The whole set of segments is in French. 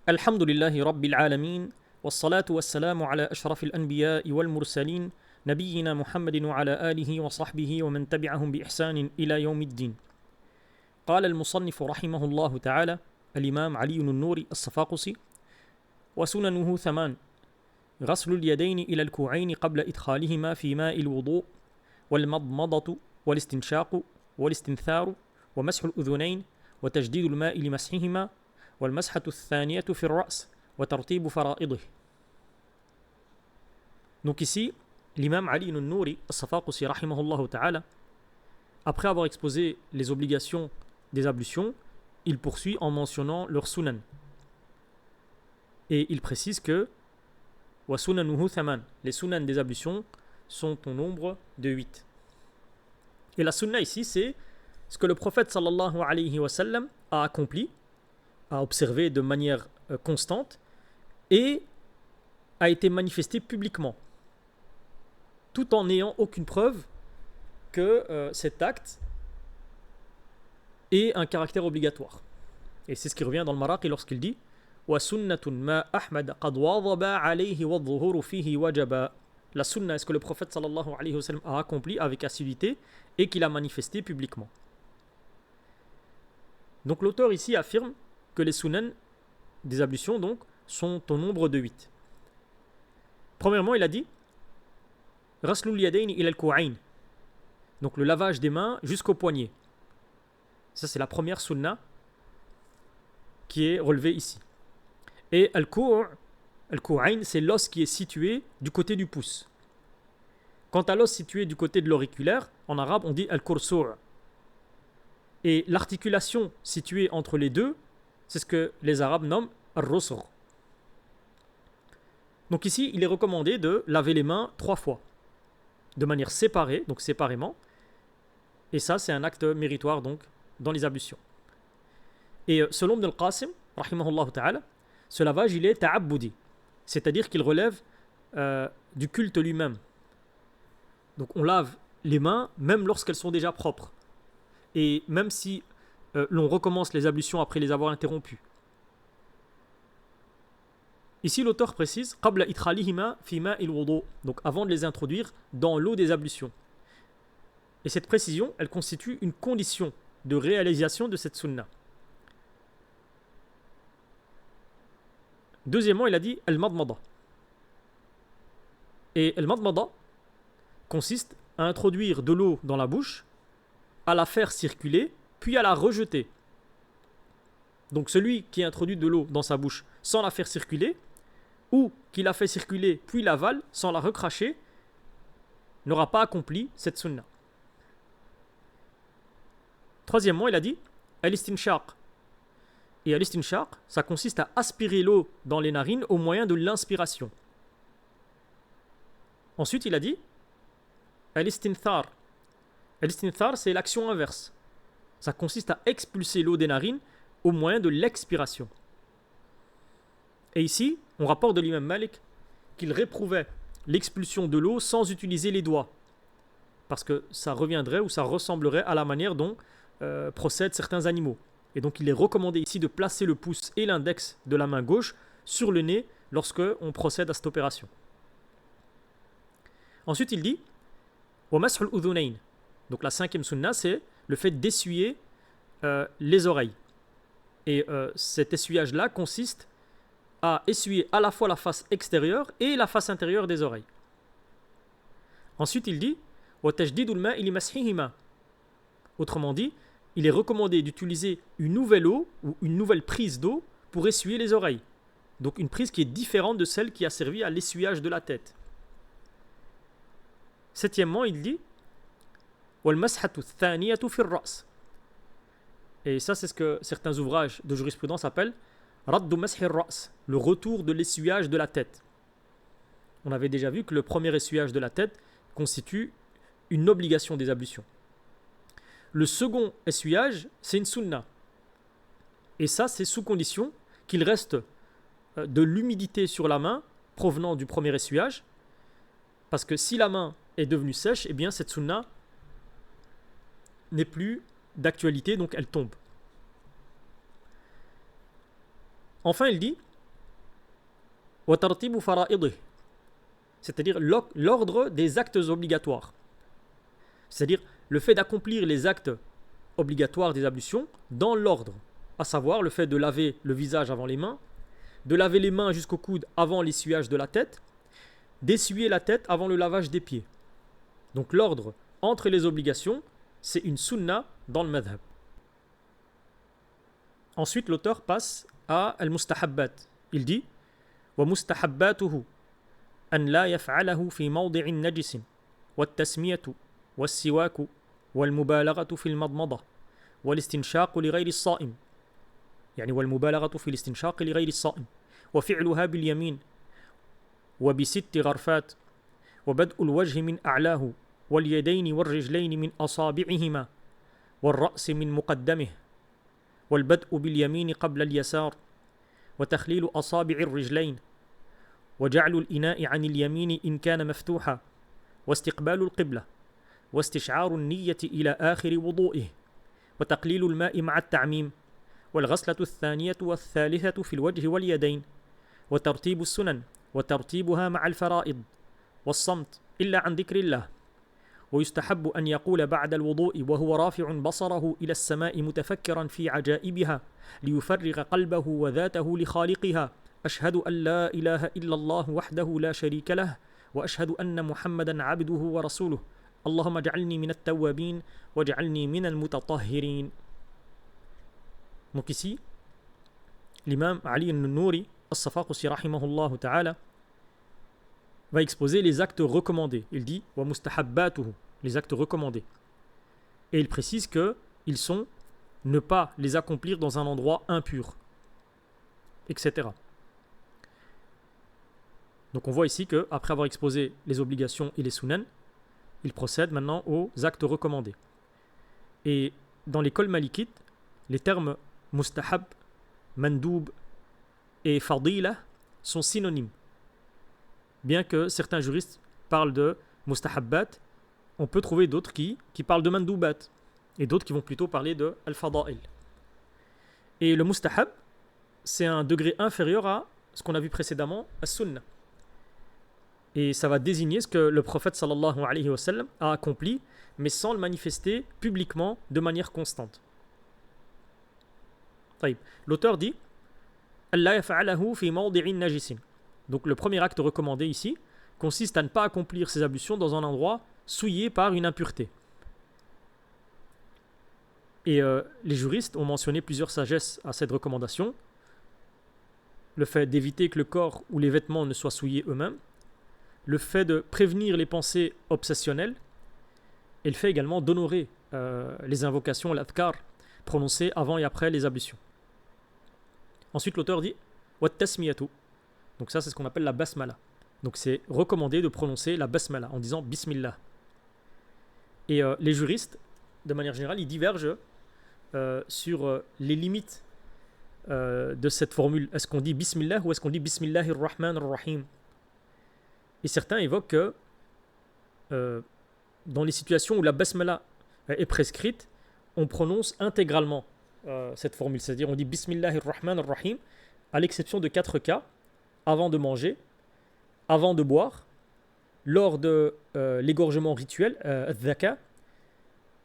الحمد لله رب العالمين والصلاة والسلام على أشرف الأنبياء والمرسلين نبينا محمد وعلى آله وصحبه ومن تبعهم بإحسان إلى يوم الدين. قال المصنف رحمه الله تعالى الإمام علي النوري الصفاقسي: وسننه ثمان: غسل اليدين إلى الكوعين قبل إدخالهما في ماء الوضوء، والمضمضة والاستنشاق والاستنثار، ومسح الأذنين، وتجديد الماء لمسحهما، والمسحة الثانية في الرأس، وترتيب فرائضه. Donc ici, l'imam Ali al-Nouri al-Safaqusi rahimahullah ta'ala, après avoir exposé les obligations des ablutions, il poursuit en mentionnant leurs sunan. Et il précise que wa sunanuhu thaman, les sunan des ablutions sont au nombre de 8. Et la sunna ici, c'est ce que le prophète sallallahu alayhi wa sallam a accompli, a observé de manière constante et a été manifesté publiquement, tout en n'ayant aucune preuve que cet acte ait un caractère obligatoire. Et c'est ce qui revient dans le Maraqi lorsqu'il dit wa sunnatun ma Ahmad qad wadaba alayhi wa dhuhuru fihi wajaba. La sunna est ce que le prophète sallallahu alayhi wa sallam a accompli avec assiduité et qu'il a manifesté publiquement. Donc l'auteur ici affirme que les sunan des ablutions donc sont au nombre de 8. Premièrement, il a dit Raslul yadayn ila al-ku'ayn, donc le lavage des mains jusqu'au poignet. Ça, c'est la première sunna qui est relevée ici. Et al-ku'ayn, c'est l'os qui est situé du côté du pouce. Quant à l'os situé du côté de l'auriculaire, en arabe, on dit al-kursu'. Et l'articulation située entre les deux, c'est ce que les Arabes nomment al-rusr. Donc ici, il est recommandé de laver les mains 3 fois, de manière séparée, donc séparément. Et ça, c'est un acte méritoire donc dans les ablutions. Et selon Ibn al-Qasim, rahimahullah ta'ala, ce lavage, il est ta'abbudi, c'est-à-dire qu'il relève du culte lui-même. Donc on lave les mains même lorsqu'elles sont déjà propres. Et même si l'on recommence les ablutions après les avoir interrompues. Ici, l'auteur précise qabla idkhalihima fi ma'il wudu, donc avant de les introduire dans l'eau des ablutions. Et cette précision, elle constitue une condition de réalisation de cette sunna. Deuxièmement, il a dit al-madmada. Et al-madmada consiste à introduire de l'eau dans la bouche, à la faire circuler, puis à la rejeter. Donc celui qui introduit de l'eau dans sa bouche sans la faire circuler, ou qui la fait circuler puis l'avale sans la recracher, n'aura pas accompli cette sunna. Troisièmement, il a dit al-istinshaq. Et al-istinshaq, ça consiste à aspirer l'eau dans les narines au moyen de l'inspiration. Ensuite, il a dit al-istinthar. Al-istinthar, c'est l'action inverse. Ça consiste à expulser l'eau des narines au moyen de l'expiration. Et ici, on rapporte de l'imam Malik qu'il réprouvait l'expulsion de l'eau sans utiliser les doigts, parce que ça reviendrait ou ça ressemblerait à la manière dont procèdent certains animaux. Et donc il est recommandé ici de placer le pouce et l'index de la main gauche sur le nez lorsque on procède à cette opération. Ensuite, il dit wa mashul udhunayn. Donc la cinquième sunna, c'est le fait d'essuyer les oreilles. Et cet essuyage-là consiste à essuyer à la fois la face extérieure et la face intérieure des oreilles. Ensuite, il dit wa tajdidul ma'i li mashihima. Autrement dit, il est recommandé d'utiliser une nouvelle eau ou une nouvelle prise d'eau pour essuyer les oreilles. Donc une prise qui est différente de celle qui a servi à l'essuyage de la tête. Septièmement, il dit wal mashatu thaniyatu fi ar-ra's. Et ça, c'est ce que certains ouvrages de jurisprudence appellent raddu mashi ar-ra's, le retour de l'essuyage de la tête. On avait déjà vu que le premier essuyage de la tête constitue une obligation des ablutions. Le second essuyage, c'est une sunna. Et ça, c'est sous condition qu'il reste de l'humidité sur la main provenant du premier essuyage. Parce que si la main est devenue sèche, eh bien cette sunna n'est plus d'actualité, donc elle tombe. Enfin, il dit وترتيب فرائضه, c'est-à-dire l'ordre des actes obligatoires. C'est-à-dire le fait d'accomplir les actes obligatoires des ablutions dans l'ordre, à savoir le fait de laver le visage avant les mains, de laver les mains jusqu'au coude avant l'essuyage de la tête, d'essuyer la tête avant le lavage des pieds. Donc l'ordre entre les obligations, c'est une sunna dans le madhab. Ensuite, l'auteur passe à al-mustahabbat. Il dit وَمُسْتَحَبَّاتُهُ أَنْ لَا يَفْعَلَهُ فِي مَوْضِعٍ نَجِسٍ وَالتَّسْمِيَةُ وَالسِّوَاكُ وَالْمُبَالَغَةُ فِي الْمَضْمَضَةِ والاستنشاق لغير الصائم يعني والمبالغة في الاستنشاق لغير الصائم وفعلها باليمين وبست غرفات وبدء الوجه من أعلاه واليدين والرجلين من أصابعهما والرأس من مقدمه والبدء باليمين قبل اليسار وتخليل أصابع الرجلين وجعل الإناء عن اليمين إن كان مفتوحا واستقبال القبلة واستشعار النية إلى آخر وضوئه وتقليل الماء مع التعميم والغسلة الثانية والثالثة في الوجه واليدين وترتيب السنن وترتيبها مع الفرائض والصمت إلا عن ذكر الله ويستحب أن يقول بعد الوضوء وهو رافع بصره إلى السماء متفكرا في عجائبها ليفرغ قلبه وذاته لخالقها أشهد أن لا إله إلا الله وحده لا شريك له وأشهد أن محمدا عبده ورسوله اللهم اجعلني من التوابين واجعلني من المتطهرين. Donc ici, l'imam Ali al-Nouri, as-Safaqusi rahimahullah ta'ala, va exposer les actes recommandés. Il dit wa mustahabbatuhu, les actes recommandés. Et il précise que ils sont ne pas les accomplir dans un endroit impur, etc. Donc on voit ici que après avoir exposé les obligations et les sunan, il procède maintenant aux actes recommandés. Et dans l'école malikite, les termes mustahab, mandoub et fadila sont synonymes. Bien que certains juristes parlent de mustahabbat, on peut trouver d'autres qui parlent de mandoubat et d'autres qui vont plutôt parler de al-fada'il. Et le mustahab, c'est un degré inférieur à ce qu'on a vu précédemment, as-sunnah. Et ça va désigner ce que le prophète sallallahu alayhi wa sallam a accompli, mais sans le manifester publiquement de manière constante. L'auteur dit Allah yaf'alahu fi mawdi'in najisin. Donc le premier acte recommandé ici consiste à ne pas accomplir ses ablutions dans un endroit souillé par une impureté. Et les juristes ont mentionné plusieurs sagesses à cette recommandation. Le fait d'éviter que le corps ou les vêtements ne soient souillés eux-mêmes, le fait de prévenir les pensées obsessionnelles, et le fait également d'honorer les invocations, l'adhkar, prononcées avant et après les ablutions. Ensuite, l'auteur dit Wat tasmiyatu. Donc, ça, c'est ce qu'on appelle la basmala. Donc, c'est recommandé de prononcer la basmala en disant Bismillah. Et les juristes, de manière générale, ils divergent sur les limites de cette formule. Est-ce qu'on dit Bismillah ou est-ce qu'on dit Bismillahir Rahmanir Rahim? Et certains évoquent que dans les situations où la basmala est prescrite, on prononce intégralement cette formule, c'est-à-dire on dit Bismillahir Rahmanir Rahim, à l'exception de 4 cas: avant de manger, avant de boire, lors de l'égorgement rituel, dhaka,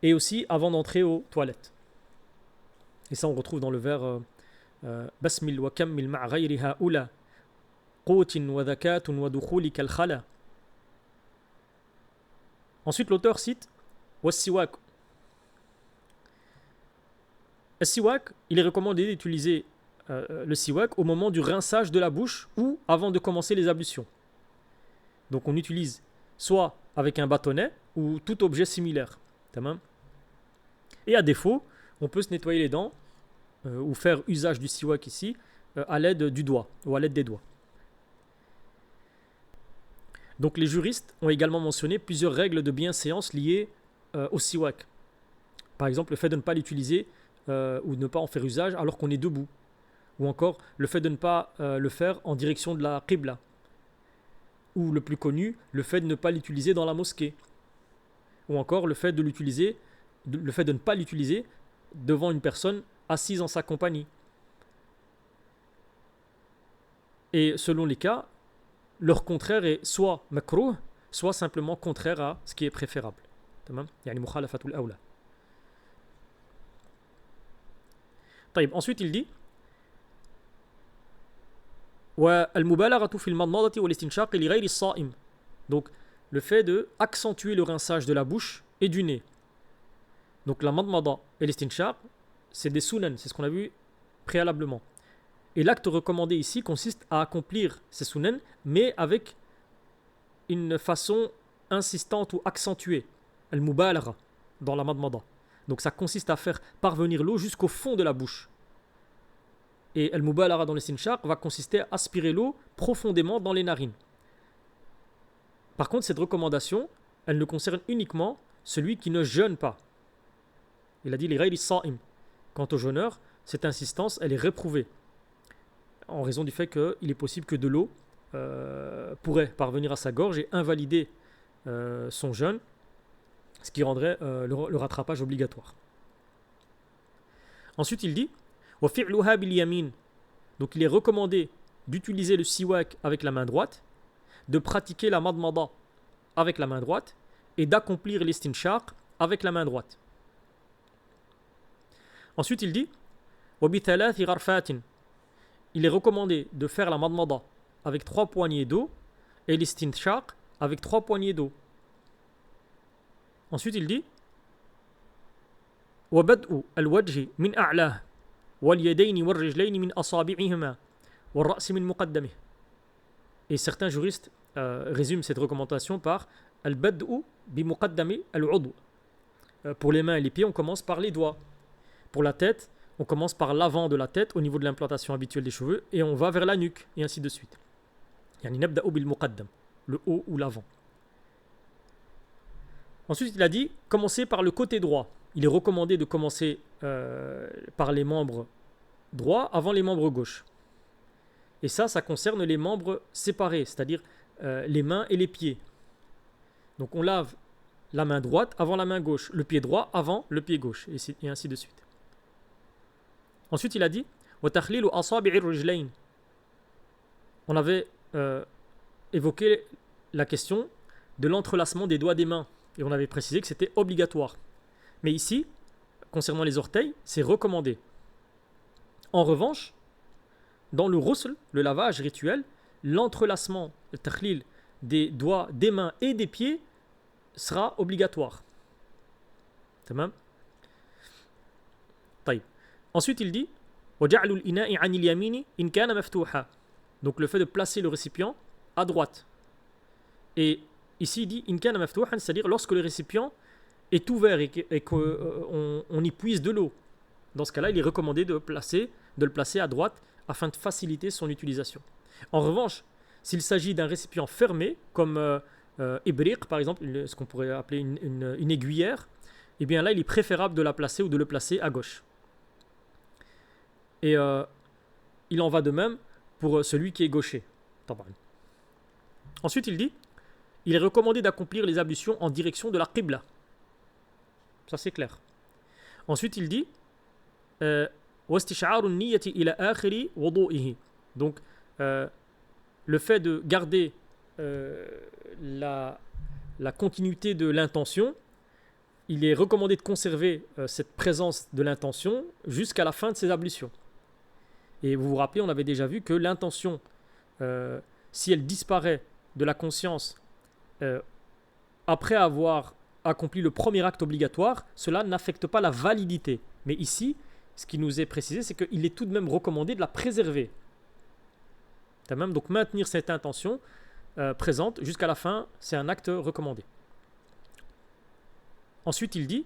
et aussi avant d'entrer aux toilettes. Et ça on retrouve dans le vers Basmil wa kammil ma'a ghayriha ula qutin wa dhakatun wa dukhulika al-khala. Ensuite l'auteur cite was-siwak. Le siwak, il est recommandé d'utiliser le siwak au moment du rinçage de la bouche ou avant de commencer les ablutions. Donc on utilise soit avec un bâtonnet ou tout objet similaire. Et à défaut, on peut se nettoyer les dents ou faire usage du siwak ici à l'aide du doigt ou à l'aide des doigts. Donc les juristes ont également mentionné plusieurs règles de bienséance liées au siwak. Par exemple, le fait de ne pas l'utiliser ou de ne pas en faire usage alors qu'on est debout. Ou encore le fait de ne pas le faire en direction de la qibla. Ou le plus connu, le fait de ne pas l'utiliser dans la mosquée. Ou encore le fait de ne pas l'utiliser devant une personne assise en sa compagnie. Et selon les cas, leur contraire est soit makruh, soit simplement contraire à ce qui est préférable. تمام يعني مخالفة الأولى. طيب, ensuite il dit والمبالغة في المضمضة والاستنشاق لغير الصائم. Donc le fait de accentuer le rinçage de la bouche et du nez. Donc la madmada et l'estinshaq, c'est des sunan, c'est ce qu'on a vu préalablement. Et l'acte recommandé ici consiste à accomplir ces sunan, mais avec une façon insistante ou accentuée, al-mubalagha, dans la madmada. Donc ça consiste à faire parvenir l'eau jusqu'au fond de la bouche. Et al-mubalagha dans l'estinshaq va consister à aspirer l'eau profondément dans les narines. Par contre, cette recommandation, elle ne concerne uniquement celui qui ne jeûne pas. Il a dit les ghayri sa'im. Quant au jeûneur, cette insistance, elle est réprouvée. En raison du fait qu'il est possible que de l'eau pourrait parvenir à sa gorge et invalider son jeûne, ce qui rendrait le rattrapage obligatoire. Ensuite, il dit wa fi'luha bil yamin. Donc, il est recommandé d'utiliser le siwak avec la main droite, de pratiquer la madmada avec la main droite et d'accomplir l'estinshaq avec la main droite. Ensuite, il dit wa bi thalathi gharfatin. Il est recommandé de faire la madmada avec 3 poignées d'eau et l'estinshaq avec 3 poignées d'eau. Ensuite, il dit وبدء الوجه من أعلاه واليدين والرجلين من أصابعهما والرأس من مقدمه. Et certains juristes résument cette recommandation par al-bad'u bi muqaddami al-'udw. Pour les mains et les pieds, on commence par les doigts. Pour la tête, on commence par l'avant de la tête au niveau de l'implantation habituelle des cheveux et on va vers la nuque et ainsi de suite. Yani nabda'u bil muqaddam, le haut ou l'avant. Ensuite, il a dit commencer par le côté droit. Il est recommandé de commencer par les membres droits avant les membres gauches. Et ça concerne les membres séparés, c'est-à-dire les mains et les pieds. Donc on lave la main droite avant la main gauche, le pied droit avant le pied gauche, et ainsi de suite. Ensuite, il a dit وَتَخْلِيلُ أَصَابِعِ الرِّجْلَيْنِ. On avait évoqué la question de l'entrelacement des doigts des mains, et on avait précisé que c'était obligatoire. Mais ici, concernant les orteils, c'est recommandé. En revanche, dans le ghusl, le lavage rituel, l'entrelacement, le takhlil des doigts, des mains et des pieds sera obligatoire. Tamam. طيب. Ensuite, il dit وَجَعْلُ الْإِنَاءِ عَنِ الْيَمِينِ إِنْ كَانَ مَفْتُوحًا. Donc le fait de placer le récipient à droite. Et ici, il dit إِنْ كَانَ مَفْتُوحًا, c'est-à-dire lorsque le récipient est ouvert et qu'on y puise de l'eau. Dans ce cas-là, il est recommandé de le placer à droite afin de faciliter son utilisation. En revanche, s'il s'agit d'un récipient fermé, comme ibriq par exemple, ce qu'on pourrait appeler une aiguillère, eh bien là, il est préférable de la placer ou de le placer à gauche. Et il en va de même pour celui qui est gaucher. Ensuite, il dit il est recommandé d'accomplir les ablutions en direction de la qibla. Ça, c'est clair. Ensuite, il dit وَاسْتِشْعَارُ النِّيَّةِ إِلَى آخِرِ وُضُوئِهِ. Donc, le fait de garder la continuité de l'intention, il est recommandé de conserver cette présence de l'intention jusqu'à la fin de ses ablutions. Et vous vous rappelez, on avait déjà vu que l'intention, si elle disparaît de la conscience après avoir accompli le premier acte obligatoire, cela n'affecte pas la validité. Mais ici, ce qui nous est précisé, c'est qu'il est tout de même recommandé de la préserver. Donc maintenir cette intention présente jusqu'à la fin, c'est un acte recommandé. Ensuite, il dit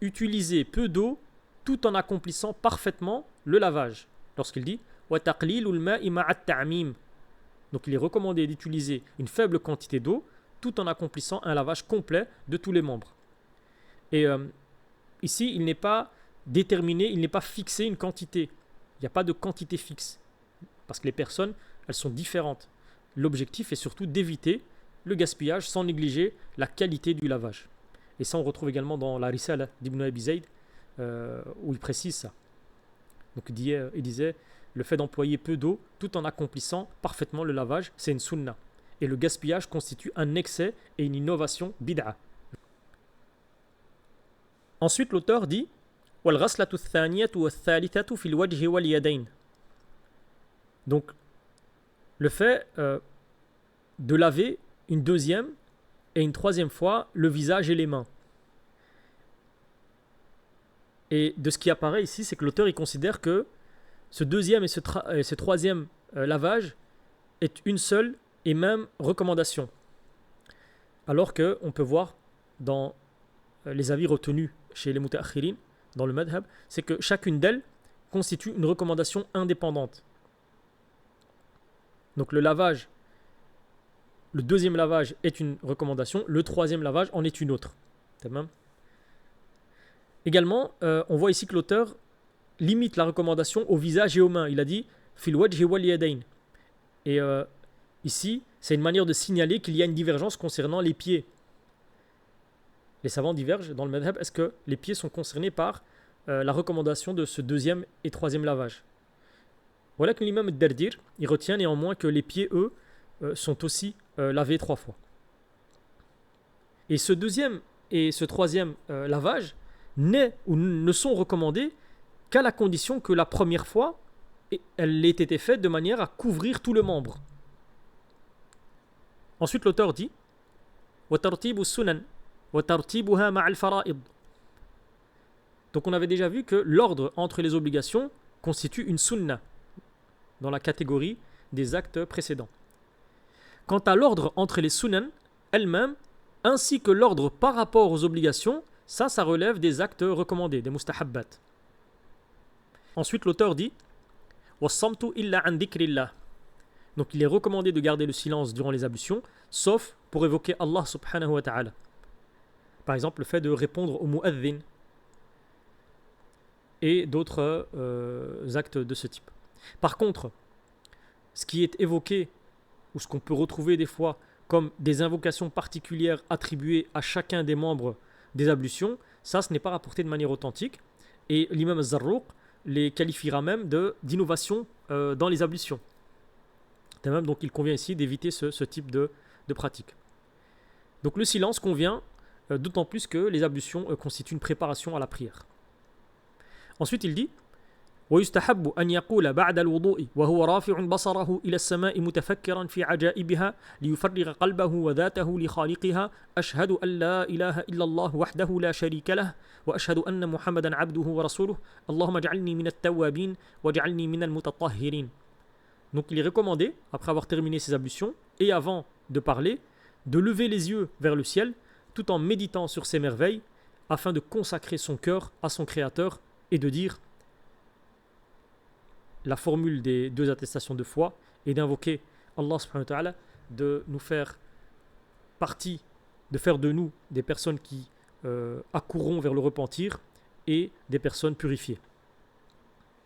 utiliser peu d'eau tout en accomplissant parfaitement le lavage. Lorsqu'il dit وَتَقْلِيلُ الْمَاءِ مَعَ التَّعْمِيمِ. Donc il est recommandé d'utiliser une faible quantité d'eau tout en accomplissant un lavage complet de tous les membres. Et ici, il n'est pas déterminé, il n'est pas fixé une quantité. Il n'y a pas de quantité fixe. Parce que les personnes, elles sont différentes. L'objectif est surtout d'éviter le gaspillage sans négliger la qualité du lavage. Et ça, on retrouve également dans la Risala d'Ibn Abi Zayd, où il précise ça. Donc il disait, le fait d'employer peu d'eau tout en accomplissant parfaitement le lavage, c'est une sunna. Et le gaspillage constitue un excès et une innovation bid'a. Ensuite, l'auteur dit وَالْغَسْلَةُ الثَّانِيَةُ وَالثَّالِثَةُ فِي الْوَجْهِ وَالْيَدَيْنِ. Donc, le fait de laver une deuxième et une troisième fois le visage et les mains. Et de ce qui apparaît ici, c'est que l'auteur il considère que ce deuxième et ce troisième lavage est une seule et même recommandation. Alors qu'on peut voir dans les avis retenus chez les mutaakhirin, dans le madhab, c'est que chacune d'elles constitue une recommandation indépendante. Donc le deuxième lavage est une recommandation, le troisième lavage en est une autre. Également, on voit ici que l'auteur limite la recommandation au visage et aux mains. Il a dit fil wajhi wal yadayn. Et ici, c'est une manière de signaler qu'il y a une divergence concernant les pieds. Les savants divergent dans le madhab. Est-ce que les pieds sont concernés par la recommandation de ce deuxième et troisième lavage? Voilà que l'imam al-Dardir, il retient néanmoins que les pieds, eux, sont aussi lavés 3 fois. Et ce deuxième et ce troisième lavage ne sont recommandés qu'à la condition que la première fois, elle ait été faite de manière à couvrir tout le membre. Ensuite, l'auteur dit وَتَرْتِيبُ السُّنَنِ وَتَرْتِيبُهَا مَعَ الْفَرَائِضِ. Donc on avait déjà vu que l'ordre entre les obligations constitue une sunna dans la catégorie des actes précédents. Quant à l'ordre entre les sunan elles-mêmes, ainsi que l'ordre par rapport aux obligations, ça relève des actes recommandés, des mustahabbat. Ensuite, l'auteur dit وَالصَّمْتُ إِلَّا عَنْ ذِكْرِ اللَّهِ. Donc il est recommandé de garder le silence durant les ablutions, sauf pour évoquer Allah subhanahu wa ta'ala. Par exemple, le fait de répondre au mu'adhin et d'autres actes de ce type. Par contre, ce qui est évoqué, ou ce qu'on peut retrouver des fois comme des invocations particulières attribuées à chacun des membres des ablutions, ça, ce n'est pas rapporté de manière authentique. Et l'imam Az-Zarruq les qualifiera même d'innovation dans les ablutions. Donc il convient ici d'éviter ce type de pratique. Donc le silence convient, d'autant plus que les ablutions constituent une préparation à la prière. Ensuite il dit ويستحب أن يقول بعد الوضوء وهو رافع بصره إلى السماء متفكرا في عجائبها ليفرغ قلبه وذاته لخالقها أشهد أن لا إله إلا الله وحده لا شريك له وأشهد أن محمدا عبده ورسوله اللهم اجعلني من التوابين واجعلني من المتطهرين. Donc il est recommandé, après avoir terminé ses ablutions et avant de parler, de lever les yeux vers le ciel tout en méditant sur ses merveilles afin de consacrer son cœur à son Créateur et de dire la formule des 2 attestations de foi et d'invoquer Allah subhanahu wa ta'ala de nous faire partie, de faire de nous des personnes qui accourront vers le repentir et des personnes purifiées.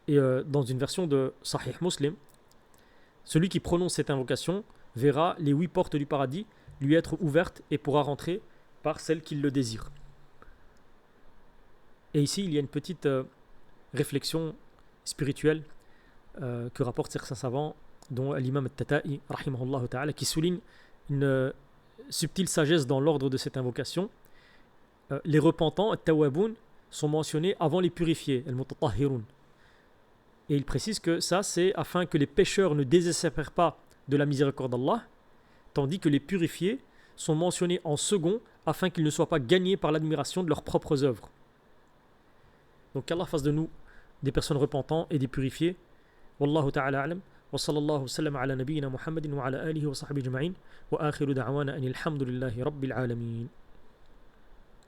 Et dans une version de Sahih Muslim, celui qui prononce cette invocation verra les 8 portes du paradis lui être ouvertes et pourra rentrer par celle qui le désire. Et ici, il y a une petite réflexion spirituelle que rapportent certains savants, dont l'imam al-Tata'i, rahimahullah ta'ala, qui souligne une subtile sagesse dans l'ordre de cette invocation. Les repentants, at-tawwaboun, sont mentionnés avant les purifiés, al-mutatahhirun. Et il précise que ça, c'est afin que les pécheurs ne désespèrent pas de la miséricorde d'Allah, tandis que les purifiés sont mentionnés en second, afin qu'ils ne soient pas gagnés par l'admiration de leurs propres œuvres. Donc qu'Allah fasse de nous des personnes repentantes et des purifiés. والله تعالى أعلم وصلى الله وسلم على نبينا محمد وعلى آله وصحبه أجمعين وآخر دعوانا أن الحمد لله رب العالمين.